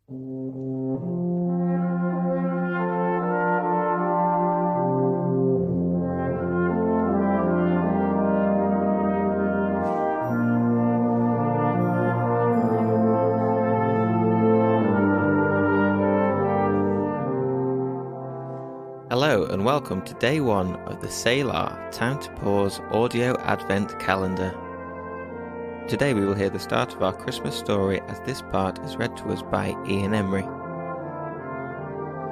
Hello and welcome to day one of the Selah Time to Pause audio advent calendar. Today we will hear the start of our Christmas story as this part is read to us by Ian Emery.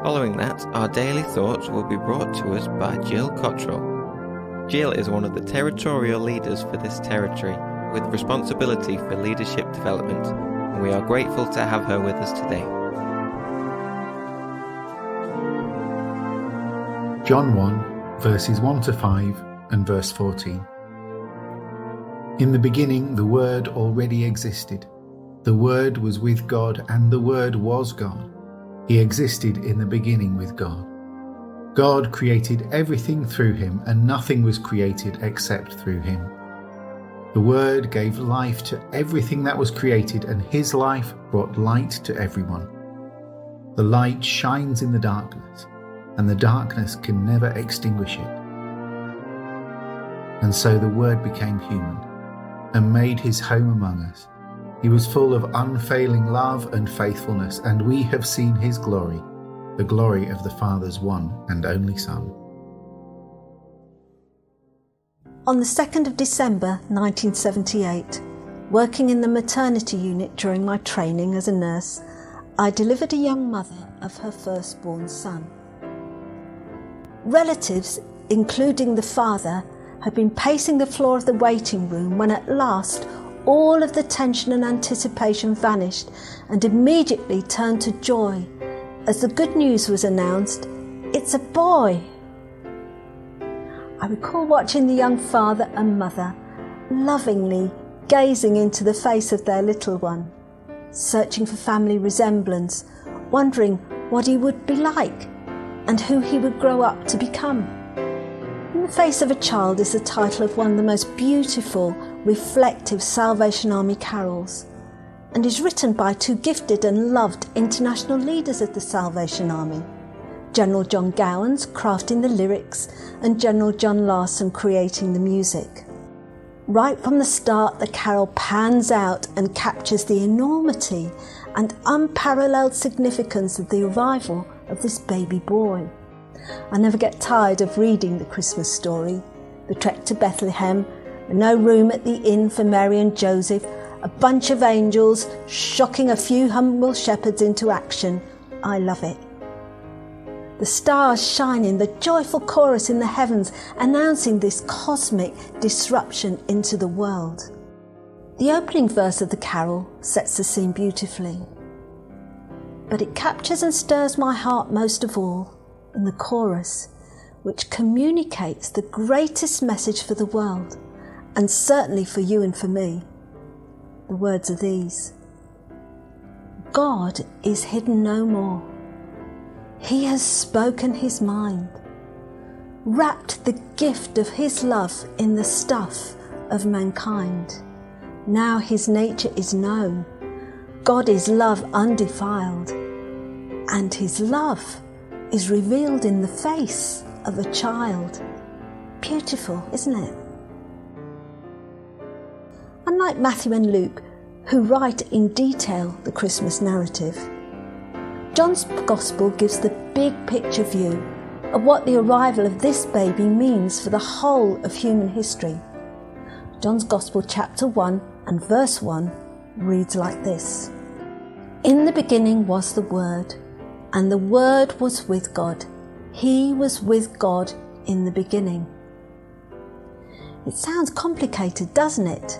Following that, our daily thoughts will be brought to us by Gill Cotterill. Gill is one of the territorial leaders for this territory with responsibility for leadership development, and we are grateful to have her with us today. John 1, verses 1 to 5 and verse 14. In the beginning the Word already existed. The Word was with God, and the Word was God. He existed in the beginning with God. God created everything through him, and nothing was created except through him. The Word gave life to everything that was created, and his life brought light to everyone. The light shines in the darkness, and the darkness can never extinguish it. And so the Word became human and made his home among us. He was full of unfailing love and faithfulness, and we have seen his glory, the glory of the Father's one and only Son. On the 2nd of December 1978, working in the maternity unit during my training as a nurse, I delivered a young mother of her firstborn son. Relatives, including the father, had been pacing the floor of the waiting room when at last all of the tension and anticipation vanished and immediately turned to joy as the good news was announced, "It's a boy." I recall watching the young father and mother lovingly gazing into the face of their little one, searching for family resemblance, wondering what he would be like and who he would grow up to become. In the Face of a Child is the title of one of the most beautiful, reflective Salvation Army carols, and is written by two gifted and loved international leaders of the Salvation Army, General John Gowans crafting the lyrics and General John Larson creating the music. Right from the start, the carol pans out and captures the enormity and unparalleled significance of the arrival of this baby boy. I never get tired of reading the Christmas story, the trek to Bethlehem, no room at the inn for Mary and Joseph, a bunch of angels shocking a few humble shepherds into action. I love it. The stars shining, the joyful chorus in the heavens announcing this cosmic disruption into the world. The opening verse of the carol sets the scene beautifully, but it captures and stirs my heart most of all in the chorus, which communicates the greatest message for the world, and certainly for you and for me. The words are these: God is hidden no more. He has spoken his mind, wrapped the gift of his love in the stuff of mankind. Now his nature is known. God is love undefiled, and his love is revealed in the face of a child. Beautiful, isn't it? Unlike Matthew and Luke, who write in detail the Christmas narrative, John's Gospel gives the big picture view of what the arrival of this baby means for the whole of human history. John's Gospel chapter 1 and verse 1 reads like this: In the beginning was the Word, and the Word was with God. He was with God in the beginning. It sounds complicated, doesn't it?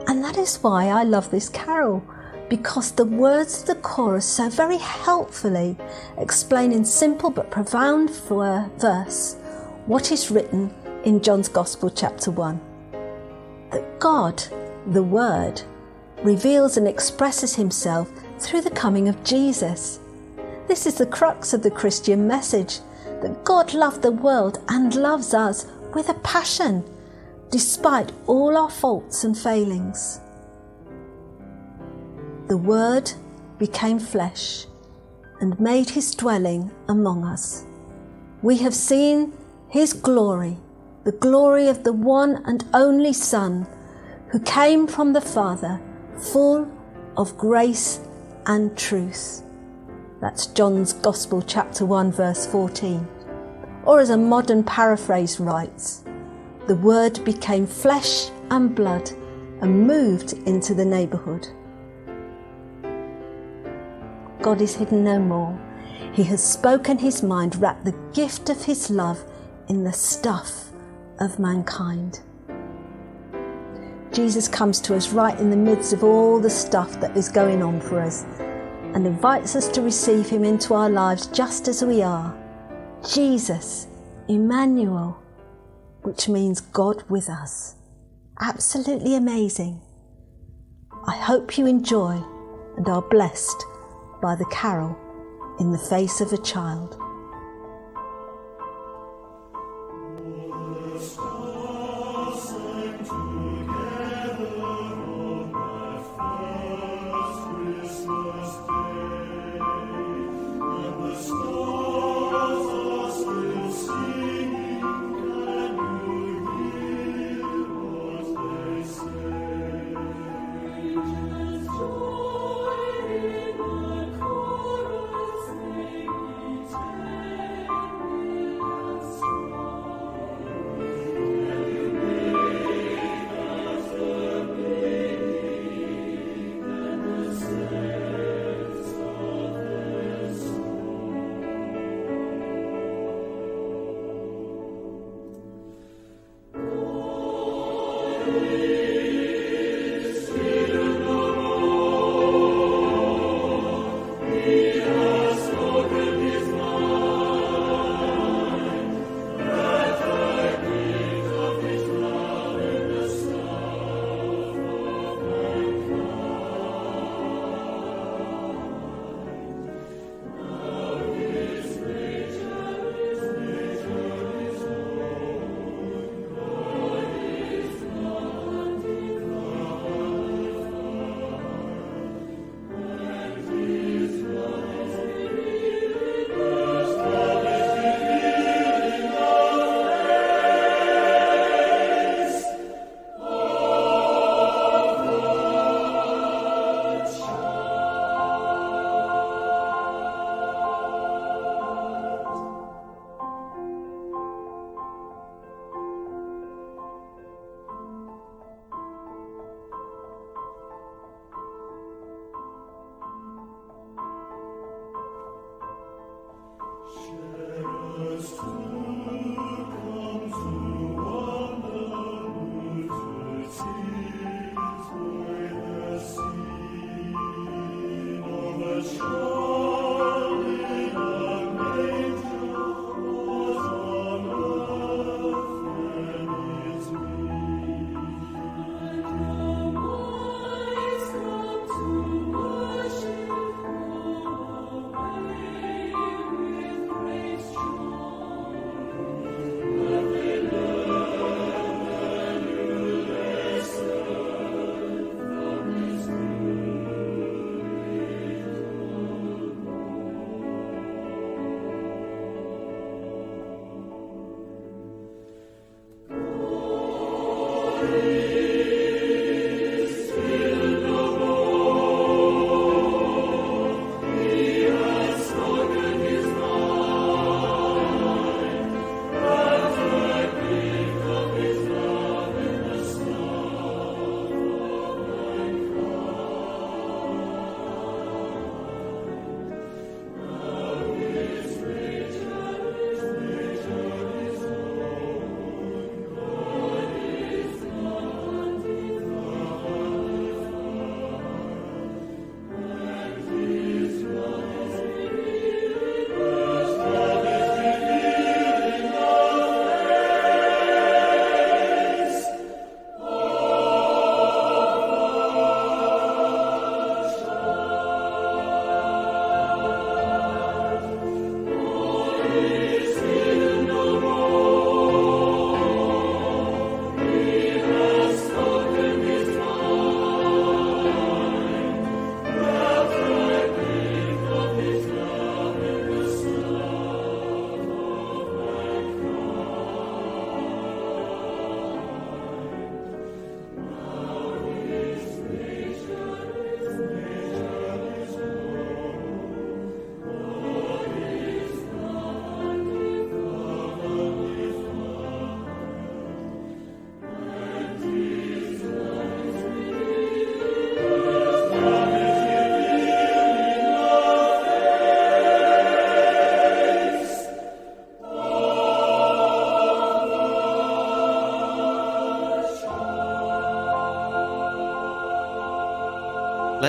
And that is why I love this carol, because the words of the chorus so very helpfully explain in simple but profound verse what is written in John's Gospel chapter 1. That God, the Word, reveals and expresses himself through the coming of Jesus. This is the crux of the Christian message, that God loved the world and loves us with a passion, despite all our faults and failings. The Word became flesh and made his dwelling among us. We have seen his glory, the glory of the one and only Son, who came from the Father, full of grace and truth. That's John's Gospel, chapter 1, verse 14. Or as a modern paraphrase writes, the Word became flesh and blood and moved into the neighbourhood. God is hidden no more. He has spoken his mind, wrapped the gift of his love in the stuff of mankind. Jesus comes to us right in the midst of all the stuff that is going on for us and invites us to receive him into our lives just as we are. Jesus, Emmanuel, which means God with us. Absolutely amazing. I hope you enjoy and are blessed by the carol In the Face of a Child.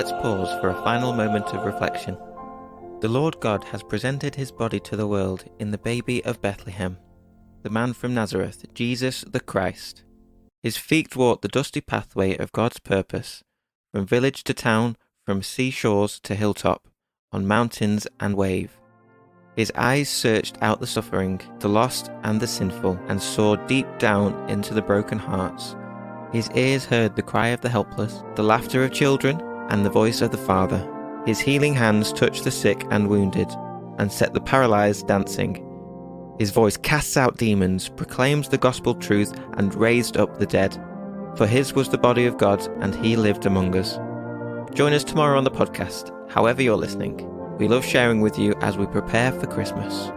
let's pause for a final moment of reflection. The Lord God has presented his body to the world in the baby of Bethlehem, the man from Nazareth, Jesus the Christ. His feet walked the dusty pathway of God's purpose, from village to town, from seashores to hilltop, on mountains and wave. His eyes searched out the suffering, the lost and the sinful, and saw deep down into the broken hearts. His ears heard the cry of the helpless, the laughter of children, and the voice of the Father. His healing hands touched the sick and wounded, and set the paralyzed dancing. His voice casts out demons, proclaims the gospel truth, and raised up the dead. For his was the body of God, and he lived among us. Join us tomorrow on the podcast, however you're listening. We love sharing with you as we prepare for Christmas.